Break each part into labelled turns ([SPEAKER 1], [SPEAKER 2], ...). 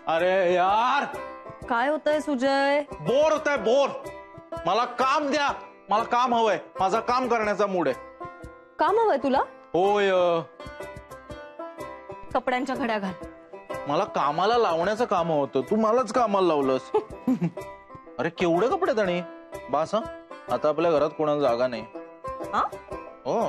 [SPEAKER 1] अरे यार,
[SPEAKER 2] काय होतंय सुजय?
[SPEAKER 1] बोर होत आहे, बोर. मला काम द्या, मला काम हवंय. माझा काम करण्याचा मूड आहे.
[SPEAKER 2] काम हवंय तुला?
[SPEAKER 1] होय.
[SPEAKER 2] कपड्यांच्या घड्या घाल.
[SPEAKER 1] मला कामाला लावण्याचं काम होतं, तू मलाच कामाला लावलंस. अरे केवढे कपडे आणि बास. आता आपल्या घरात कोणाला जागा नाही.
[SPEAKER 2] हा?
[SPEAKER 1] हो,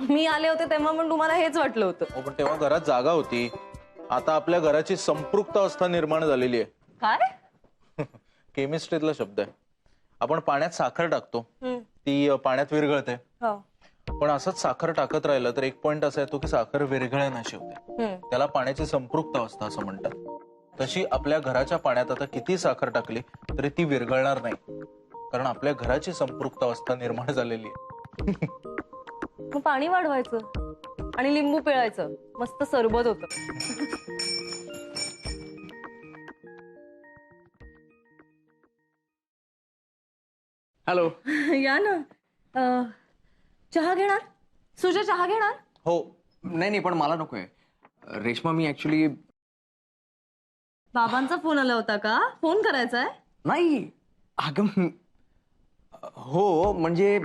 [SPEAKER 2] मी आले होते तेव्हा पण तुम्हाला हेच वाटलं होतं.
[SPEAKER 1] पण तेव्हा घरात जागा होती. आता आपल्या घराची संपृक्त अवस्था निर्माण झालेली आहे.
[SPEAKER 2] काय?
[SPEAKER 1] केमिस्ट्रीतला शब्द आहे. आपण पाण्यात साखर टाकतो,
[SPEAKER 2] हम्म.
[SPEAKER 1] ती पाण्यात विरघळते.
[SPEAKER 2] हो.
[SPEAKER 1] पण असंच साखर टाकत राहिलं तर एक पॉइंट असा येतो की साखर विरघळण्याशी होते. त्याला पाण्याची संपृक्त अवस्था असं म्हणतात. तशी आपल्या घराच्या पाण्यात आता किती साखर टाकली तरी ती विरघळणार नाही, कारण आपल्या घराची संपृक्त अवस्था निर्माण झालेली आहे.
[SPEAKER 2] मग पाणी वाढवायचं आणि लिंबू पिळायचं, मस्त सरबत होतं.
[SPEAKER 3] हॅलो.
[SPEAKER 2] या ना. चहा घेणार? सुजय चहा घेणार?
[SPEAKER 3] हो. नाही पण मला नकोय रेश्मा. मी ऍक्च्युली
[SPEAKER 2] बाबांचा फोन आला होता का? फोन करायचाय?
[SPEAKER 3] नाही अगं. हो म्हणजे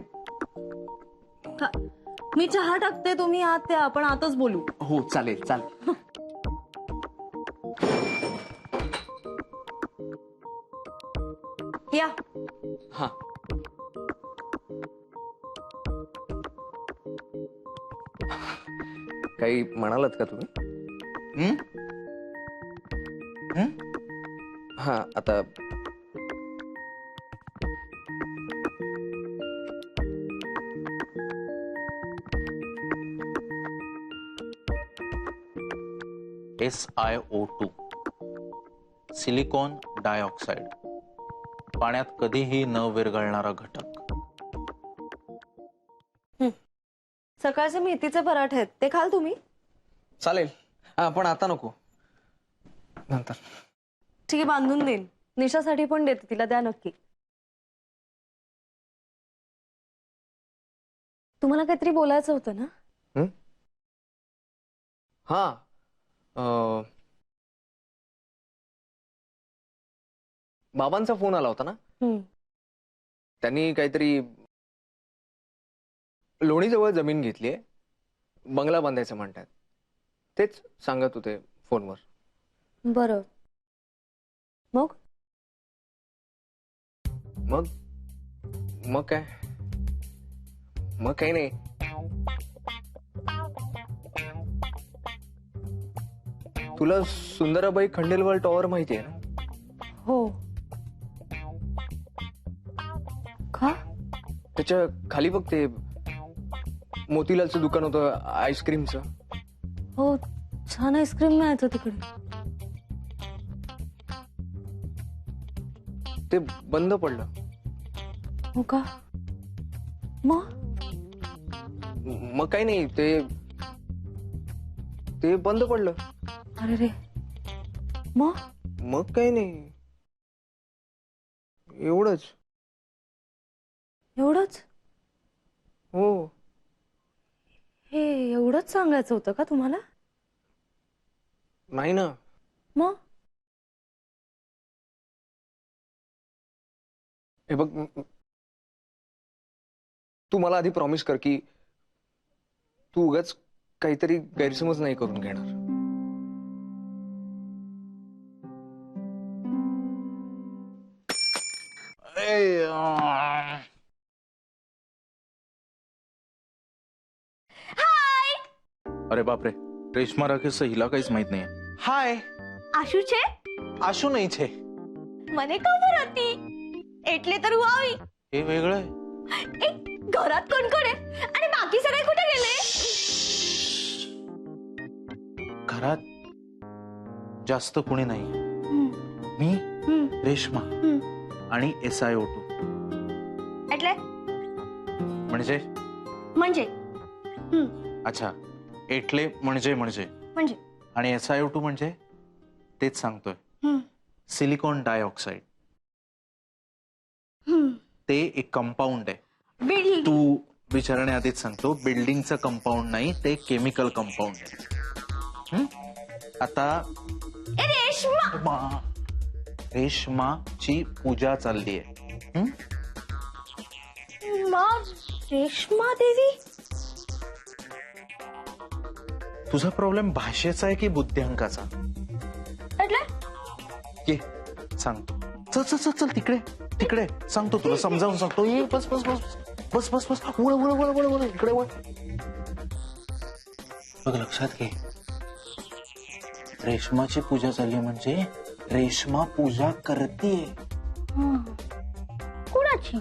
[SPEAKER 2] मी चहा टाकते, तुम्ही आत या, आपण आतच बोलू.
[SPEAKER 3] हो चालेल चालेल.
[SPEAKER 2] या.
[SPEAKER 3] हा. काही म्हणालात का तुम्ही? हा आता
[SPEAKER 1] SiO2 सिलिकॉन डायऑक्साइड, पाण्यात कधीही न विरघळणारा घटक.
[SPEAKER 2] सकाळचे मेथीचे पराठे आहेत, ते खाल तुम्ही?
[SPEAKER 3] चालेल. हा पण आता नको, नंतर.
[SPEAKER 2] ठीक आहे, बांधून देईन. निशासाठी पण देते, तिला द्या नक्की. तुम्हाला काहीतरी बोलायचं होतं ना?
[SPEAKER 3] हा. बाबांचा फोन आला होता ना. त्यांनी काहीतरी लोणीजवळ जमीन घेतलीये, बंगला बांधायचं म्हणतात. तेच सांगत होते फोनवर.
[SPEAKER 2] बरं. मग
[SPEAKER 3] मग मग काय मग काही नाही. तुला सुंदराबाई खंडेलवाल टॉवर माहिती आहे ना?
[SPEAKER 2] हो. का?
[SPEAKER 3] त्याच्या खाली बघ ते मोतीलालचं दुकान होतं आईस्क्रीमचं.
[SPEAKER 2] हो, छान आईस्क्रीम मिळायचं तिकडे.
[SPEAKER 3] ते बंद पडलं.
[SPEAKER 2] हो का? मग
[SPEAKER 3] मग काही नाही, ते बंद पडलं.
[SPEAKER 2] अरे रे. मग
[SPEAKER 3] मग काही नाही, एवढंच.
[SPEAKER 2] एवढंच?
[SPEAKER 3] हो.
[SPEAKER 2] हे एवढंच सांगायचं होतं का तुम्हाला?
[SPEAKER 3] नाही ना.
[SPEAKER 2] मग
[SPEAKER 3] हे बघ, तू मला आधी प्रॉमिस कर की तू उगाच काहीतरी गैरसमज नाही करून घेणार.
[SPEAKER 1] अरे बापरे, रेश्मा राकेश हिला काहीच माहित नाहीये. हाय.
[SPEAKER 4] आशु छे?
[SPEAKER 1] आशू नाही छे.
[SPEAKER 4] મને ખબર હતી એટલે तर હું આવી.
[SPEAKER 1] हे वेगळं आहे.
[SPEAKER 4] घरात कोण कोण आहे आणि बाकी सगळे कुठे गेले?
[SPEAKER 1] घरात जास्त कुणी नाही. मी, रेश्मा आणि SiO2.
[SPEAKER 4] એટલે
[SPEAKER 1] म्हणजे
[SPEAKER 4] म्हणजे
[SPEAKER 1] अच्छा, एटले म्हणजे
[SPEAKER 4] म्हणजे
[SPEAKER 1] आणि SiO2 म्हणजे तेच सांगतोय, सिलिकॉन डायऑक्साइड. ते एक कंपाऊंड आहे.
[SPEAKER 4] बिल्डिंग.
[SPEAKER 1] तू विचारण्याआधीच सांगतो, बिल्डिंगचं कंपाऊंड नाही, ते केमिकल कंपाऊंड आहे. आता
[SPEAKER 4] ए रेश्मा,
[SPEAKER 1] रेशमाची पूजा चालली आहे.
[SPEAKER 4] रेश्मा देवी.
[SPEAKER 1] तुझा प्रॉब्लेम भाषेचा आहे की बुद्ध्यांकाचा? ये सांगतो. चल चल चल चल तिकडे तिकडे सांगतो तुला, समजावून सांगतो. ये बस बस बस बस बस बस वळ वळ वळ वळ वळ इकडे वळ. बघ लक्षात घे, रेशमाची पूजा चालली म्हणजे रेशमा पूजा करतीये.
[SPEAKER 4] कुणाची?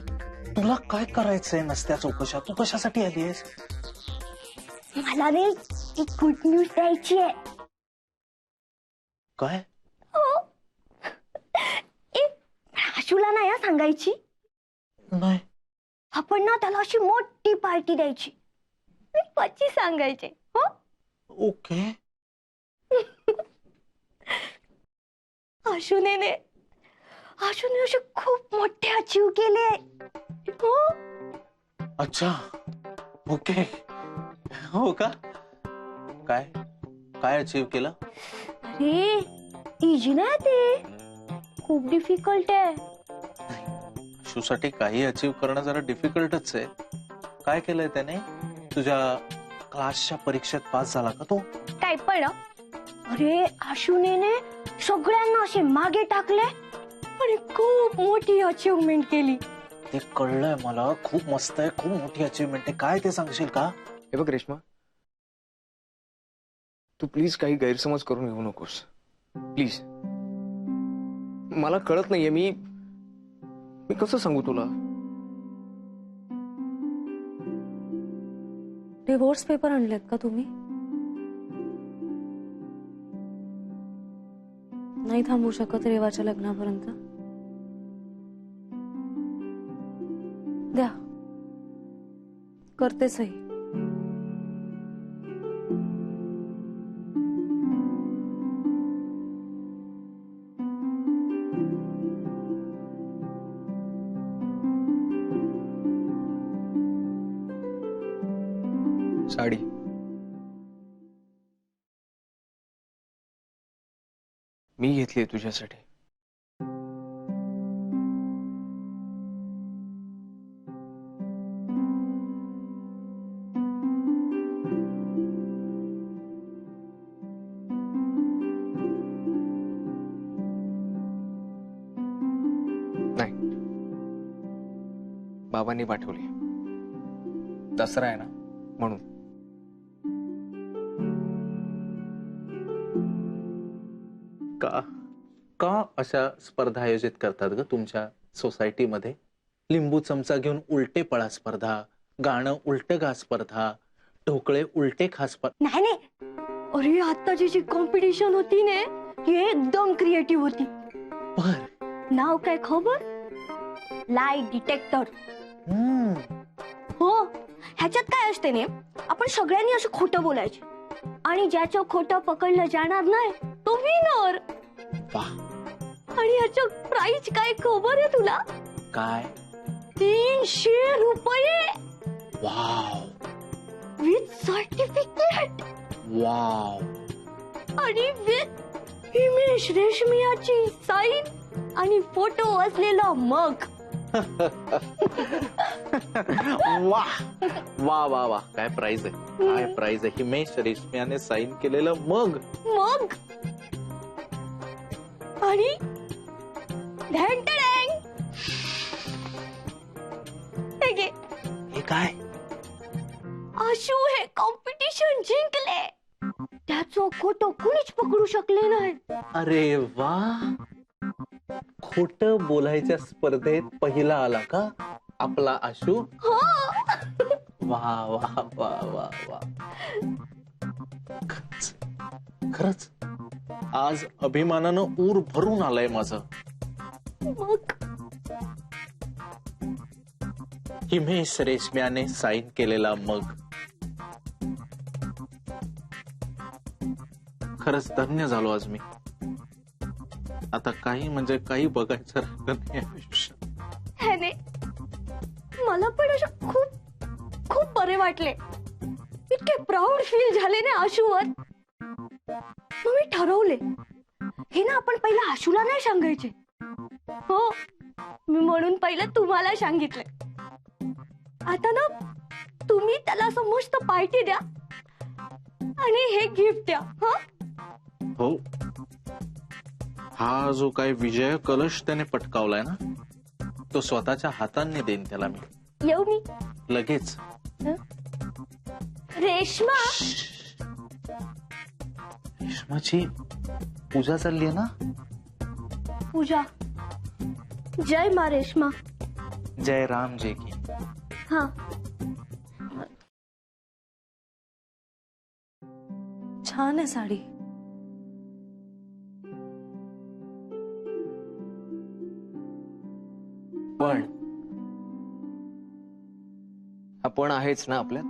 [SPEAKER 1] तुला काय करायचंय नसत्या चौकशा? तू कशासाठी आलीयस?
[SPEAKER 4] मला रे एक गुड न्यूज द्यायची आहे.
[SPEAKER 1] काय?
[SPEAKER 4] आशूला नाही सांगायची.
[SPEAKER 1] नाही.
[SPEAKER 4] आपण ना त्याला अशी मोठी पार्टी द्यायची. पची सांगायचे. हो
[SPEAKER 1] ओके.
[SPEAKER 4] आशूने असे खूप मोठे अचीव केले. हो
[SPEAKER 1] अच्छा ओके. हो का? काय काय अचीव केलं?
[SPEAKER 4] अरे इजी नाही ते, खूप डिफिकल्ट आहे.
[SPEAKER 1] साठी काही अचीव करणं जरा डिफिकल्टच आहे. काय केलंय त्याने? तुझ्या क्लासच्या परीक्षेत पास झाला का तो?
[SPEAKER 4] काय पण अरे आशूने सगळ्यांना असे मागे टाकले आणि खूप मोठी अचीवमेंट केली.
[SPEAKER 1] ते कळलंय मला. खूप मस्त आहे, खूप मोठी अचीवमेंट आहे. काय ते सांगशील का?
[SPEAKER 3] हे बघ रेश्मा, तू प्लीज काही गैरसमज करून घेऊ नकोस प्लीज. मला कळत नाहीये, मी कसं सांगू तुला?
[SPEAKER 2] डिवोर्स पेपर आणलेत का तुम्ही? नाही थांबू शकत रेवाच्या लग्नापर्यंत? द्या, करते सही.
[SPEAKER 3] साडी मी घेतली तुझ्यासाठी. नाही, बाबांनी पाठवली.
[SPEAKER 1] दसरा आहे ना
[SPEAKER 3] म्हणून.
[SPEAKER 1] का का अशा स्पर्धा आयोजित करतात ग तुमच्या सोसायटीमध्ये? लिंबू चमचा घेऊन उलटे पळा स्पर्धा, गाणं उलट गा स्पर्धा, ढोकळे उलटे खा स्पर्धा.
[SPEAKER 4] नाही अरे आत्ताची जी कॉम्पिटिशन होती ने ती एकदम क्रिएटिव्ह होती.
[SPEAKER 1] बर.
[SPEAKER 4] नाव काय खबर? लाय डिटेक्टर. हो, ह्याच्यात काय असते ने, आपण सगळ्यांनी असं खोटं बोलायचे आणि ज्याचं खोटं पकडलं जाणार नाही तो विनर.
[SPEAKER 1] वाह.
[SPEAKER 4] आणि ह्याचं प्राइस काय खबर आहे तुला?
[SPEAKER 1] काय?
[SPEAKER 4] 300 रुपये.
[SPEAKER 1] Wow
[SPEAKER 4] with certificate.
[SPEAKER 1] वाव.
[SPEAKER 4] आणि विथ हिमेश रेशमियाची साईन आणि फोटो असलेला मग.
[SPEAKER 1] वा वा वा वा. काय प्राइस आहे? काय प्राइस आहे? हिमेश रेशमियाने साईन केलेलं मग.
[SPEAKER 4] आणि
[SPEAKER 1] हे काय?
[SPEAKER 4] आशू हे कॉम्पिटिशन जिंकले. त्याचं फोटो कुणीच पकडू शकले नाही.
[SPEAKER 1] अरे वा. खोट बोलायच्या स्पर्धेत पहिला आला का आपला आशू?
[SPEAKER 4] हो.
[SPEAKER 1] वा वा वा वा वा. खरंच आज अभिमानानं ऊर भरून आलंय माझं.
[SPEAKER 4] मग
[SPEAKER 1] हिमेश रेशम्याने साईन केलेला मग. खरंच धन्य झालो आज मी. आता काही म्हणजे काही बघायचं राहिलं नाही आयुष्यात.
[SPEAKER 4] ह्याने मला पण असं खूप खूप बरे वाटले. इतके प्राऊड फील झाले ना आशूवर. मग मी ठरवले हे ना आपण पहिला आशूला नाही सांगायचे. हो, मी म्हणून पहिलं तुम्हाला सांगितलंय. आता ना तुम्ही त्याला असं मस्त पार्टी द्या आणि हे गिफ्ट द्या. हा
[SPEAKER 1] हो, हा जो काय विजय कलश त्याने पटकावलाय ना, तो स्वतःच्या हातांनी देईन त्याला मी
[SPEAKER 4] येऊ मी.
[SPEAKER 1] लगेच.
[SPEAKER 4] रेश्मा,
[SPEAKER 1] रेश्माची पूजा चालली आहे ना.
[SPEAKER 4] पूजा. जय मा रेश्मा.
[SPEAKER 1] जय राम जय की.
[SPEAKER 4] हा,
[SPEAKER 2] छान आहे साडी.
[SPEAKER 3] पण आपण आहेच ना आपल्यात,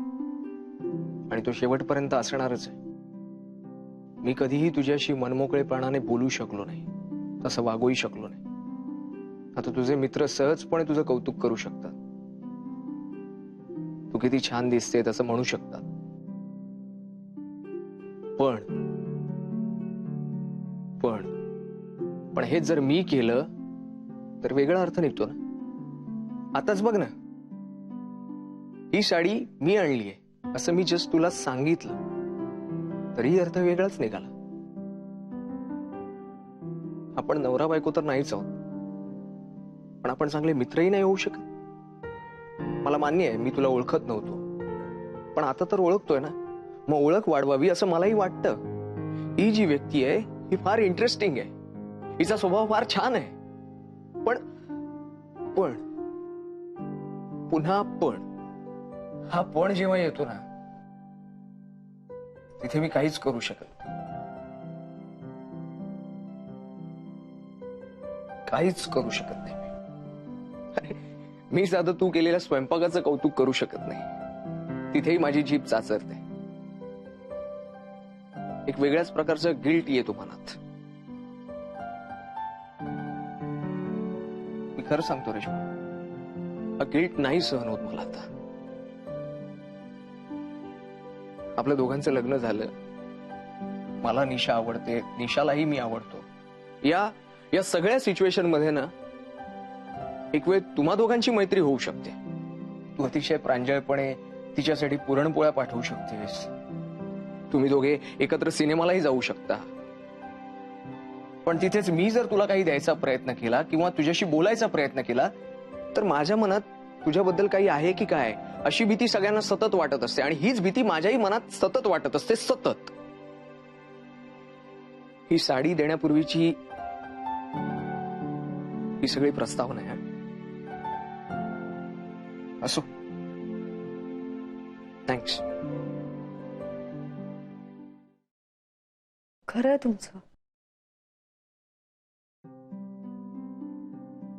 [SPEAKER 3] आणि तो शेवटपर्यंत असणारच आहे. मी कधीही तुझ्याशी मनमोकळेपणाने बोलू शकलो नाही, तसं वागूही शकलो नाही. आता तुझे मित्र सहजपणे तुझं कौतुक करू शकतात. तू किती छान दिसते तसं म्हणू शकतात. पण पण पण हे जर मी केलं तर वेगळा अर्थ निघतो ना. आताच बघ ना, ही साडी मी आणलीये असं मी जस्ट तुला सांगितलं तरी अर्थ वेगळाच निघाला. आपण नवरा बायको तर नाहीच आहोत, पण आपण चांगले मित्रही नाही होऊ शकत. मला मान्य आहे मी तुला ओळखत नव्हतो, पण आता तर ओळखतोय ना, मग ओळख वाढवावी असं मलाही वाटतं. ही जी व्यक्ती आहे ही फार इंटरेस्टिंग आहे, हिचा स्वभाव फार छान आहे. पण पण पुन्हा पण हा पण जेव्हा येतो ना, तिथे मी काहीच करू शकत नाही. काहीच करू शकत नाही. अरे, मी साधं तू केलेल्या स्वयंपाकाचं कौतुक करू शकत नाही, तिथेही माझी जीभ चाचरते. एक वेगळ्याच प्रकारचं गिल्ट येतो मनात. मी खरं सांगतो रेश्मा, हा गिल्ट नाही सहन होत मला आता. आपल्या दोघांचं लग्न झालं, मला निशा आवडते, निशालाही मी आवडतो. या सगळ्या सिच्युएशन मध्ये ना एक वेळ तुम्हा दोघांची मैत्री होऊ शकते. तू अतिशय प्रांजळपणे तिच्यासाठी पुरणपोळ्या पाठवू शकतेस. तुम्ही दोघे एकत्र सिनेमालाही जाऊ शकता. पण तिथेच मी जर तुला काही द्यायचा प्रयत्न केला किंवा तुझ्याशी बोलायचा प्रयत्न केला तर माझ्या मनात तुझ्याबद्दल काही आहे की काय अशी भीती सगळ्यांना सतत वाटत असते, आणि हीच भीती माझ्याही मनात सतत वाटत असते. सतत. ही साडी देण्यापूर्वीची ही सगळी प्रस्तावना आहे. असो, थँक्स.
[SPEAKER 2] खरं आहे तुमचं,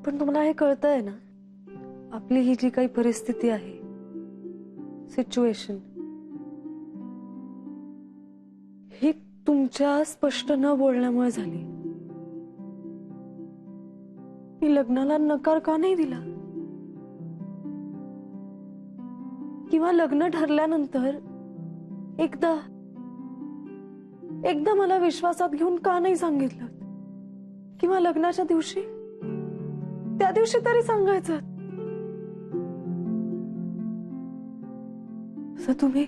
[SPEAKER 2] पण तुम्हाला हे कळतंय ना, आपली ही जी काही परिस्थिती आहे, सिच्युएशन, ही तुमच्या स्पष्ट न बोलण्यामुळे झाली. मी लग्नाला नकार का नाही दिला, किंवा लग्न ठरल्यानंतर एकदा मला विश्वासात घेऊन का नाही सांगितलं, किंवा लग्नाच्या दिवशी त्या दिवशी तरी सांगायचं. असं तुम्ही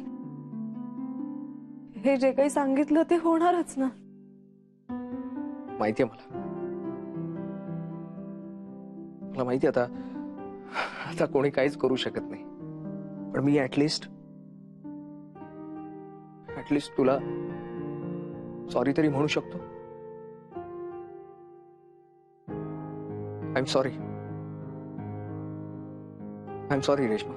[SPEAKER 2] हे जे काही सांगितलं ते होणारच ना.
[SPEAKER 3] माहितीये मला माहिती. आता कोणी काहीच करू शकत नाही, पण मी ऍटलिस्ट तुला सॉरी तरी म्हणू शकतो. I am sorry Reshma.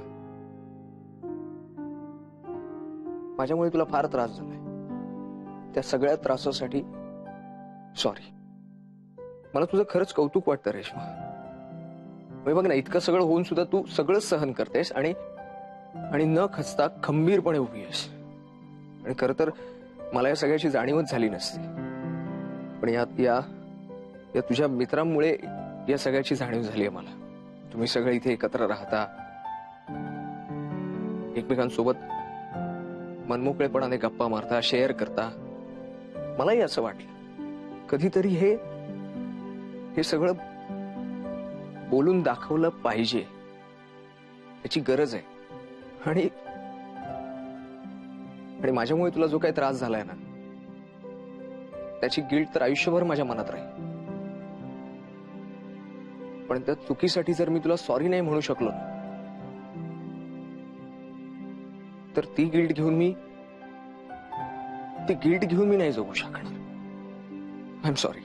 [SPEAKER 3] माझ्यामुळे तुला फार त्रास झालाय. त्या सगळ्या त्रासासाठी सॉरी. मला तुझं खरंच कौतुक वाटतं रेश्मा. बघ ना, इतकं सगळं होऊन सुद्धा तू सगळं सहन करतेस आणि न खचता खंबीरपणे उभी आहेस. आणि खरं तर मला या सगळ्याची जाणीवच झाली नसती, पण या तुझ्या मित्रांमुळे या सगळ्याची जाणीव झाली आहे मला. तुम्ही सगळे इथे एकत्र राहता, एकमेकांसोबत मनमोकळेपणाने गप्पा मारता, शेअर करता. मलाही असं वाटलं. कधीतरी हे सगळं बोलून दाखवलं पाहिजे, याची गरज आहे. आणि माझ्यामुळे तुला जो काही त्रास झालाय ना, त्याची गिल्ट तर आयुष्यभर माझ्या मनात राहील. पण त्या चुकीसाठी जर मी तुला सॉरी नाही म्हणू शकलो ना, तर ती गिल्ट घेऊन मी नाही जगू शकणार. आय एम सॉरी,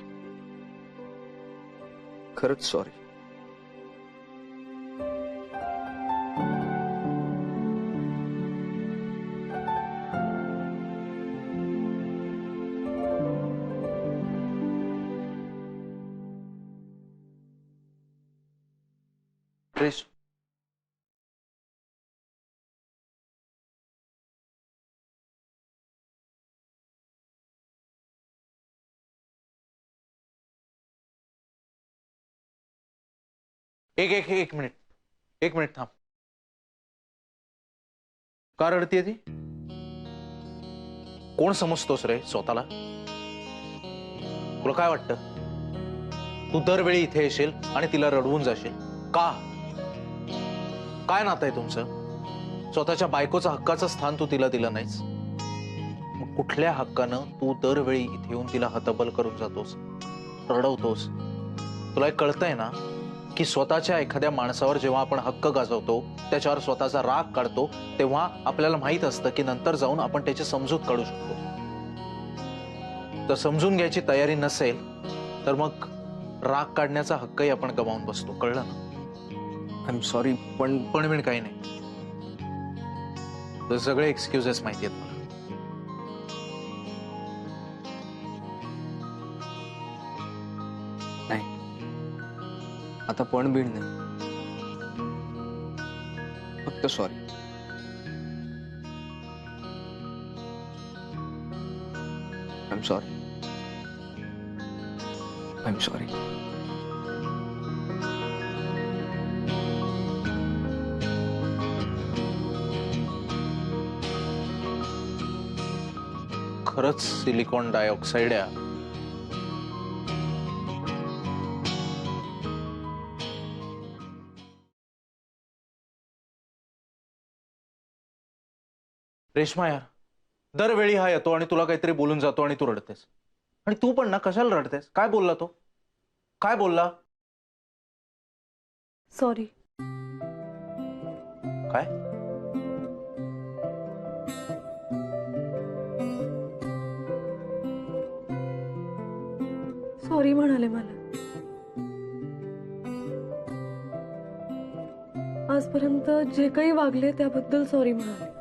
[SPEAKER 3] खरंच सॉरी.
[SPEAKER 1] रेश, एक मिनिट थांब. का रडतीये ती? कोण समजतोस रे स्वतःला? तुला काय वाटतं तू दरवेळी इथे येशील आणि तिला रडवून जाशील का? काय नातं आहे तुमचं? स्वतःच्या बायकोचं हक्काचं स्थान तू तिला दिलं नाहीस. मग कुठल्या हक्कानं तू दरवेळी इथे येऊन तिला हतबल करून जातोस, रडवतोस? तुला एक कळतंय ना की स्वतःच्या एखाद्या माणसावर जेव्हा आपण हक्क गाजवतो, त्याच्यावर स्वतःचा राग काढतो, तेव्हा आपल्याला माहित असतं की नंतर जाऊन आपण त्याची समजूत काढू शकतो. तर समजून घ्यायची तयारी नसेल तर मग राग काढण्याचा हक्कही आपण गमावून बसतो. कळलं ना?
[SPEAKER 3] I am sorry.
[SPEAKER 1] पण काही नाही. तर सगळे एक्सक्युजेस माहिती आहेत मला.
[SPEAKER 3] नाही, आता पण बीड नाही, फक्त sorry. I am sorry. I am sorry.
[SPEAKER 1] खरंच सिलिकॉन डायऑक्साइड आहे. रेश्मा यार, दरवेळी हा येतो आणि तुला काहीतरी बोलून जातो आणि तू रडतेस. आणि तू पण ना, कशाला रडतेस? काय बोलला तो? काय बोलला?
[SPEAKER 2] सॉरी.
[SPEAKER 1] काय?
[SPEAKER 2] सॉरी म्हणाले मला. आजपर्यंत जे काही वागले त्याबद्दल सॉरी म्हणाले.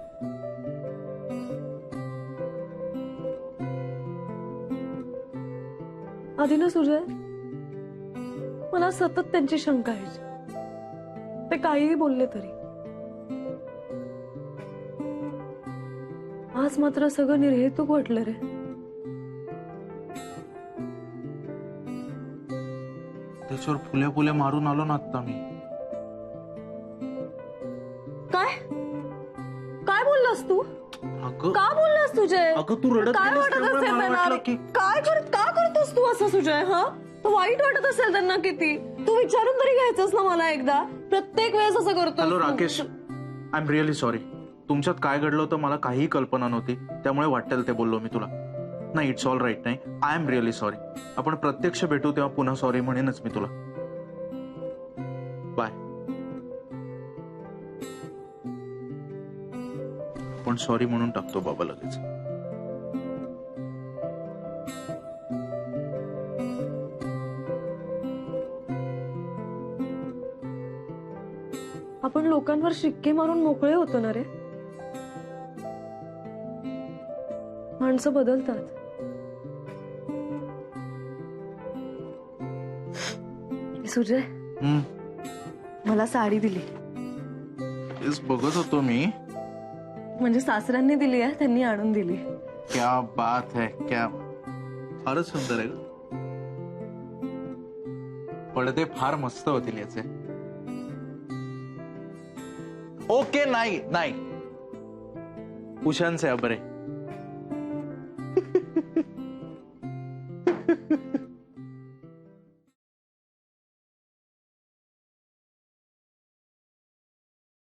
[SPEAKER 2] आधी ना सुजय, मला सतत त्यांची शंका यायची. ते काहीही बोलले तरी. आज मात्र सगळं निर्हेतुक वाटलं रे.
[SPEAKER 1] त्याच्यावर फुले फुले मारून आलो ना आता मी.
[SPEAKER 2] काय काय बोललास तू?
[SPEAKER 1] अगं
[SPEAKER 2] का बोललास सुजय?
[SPEAKER 1] अगं तू रडत
[SPEAKER 2] काय
[SPEAKER 1] गेलीस
[SPEAKER 2] वाटत
[SPEAKER 1] तेव्हा
[SPEAKER 2] असेल
[SPEAKER 1] मला
[SPEAKER 2] त्यांना?
[SPEAKER 1] वाटलं की
[SPEAKER 2] का करतोस तू असं सुजय? हा, तो वाईट वाटत असेल त्यांना किती? तू विचारून तरी घ्यायचंस ना मला एकदा. प्रत्येक वेळेस असं करतो.
[SPEAKER 1] Hello Rakesh, I am really sorry. तुमच्यात काय घडलं होतं मला काहीही कल्पना नव्हती, त्यामुळे वाटेल ते बोललो मी तुला. नाही, इट्स ऑल राईट. नाही, आय एम रिअली सॉरी. आपण प्रत्यक्ष भेटू तेव्हा पुन्हा सॉरी म्हणेनच मी तुला. बाय. पण सॉरी म्हणून टाकतो बाबा लगेच.
[SPEAKER 2] आपण लोकांवर शिक्के मारून मोकळे होतो ना रे. माणसं बदलतात. सुजय, मला साडी दिली.
[SPEAKER 1] तेच बघत होतो मी.
[SPEAKER 2] म्हणजे सासऱ्यांनी दिली आहे, त्यांनी आणून दिली.
[SPEAKER 1] क्या बात है, क्या. फारच सुंदर आहे ग. पडदे फार मस्त होतील याचे. ओके. नाही नाही, उशांचे बरे. आहे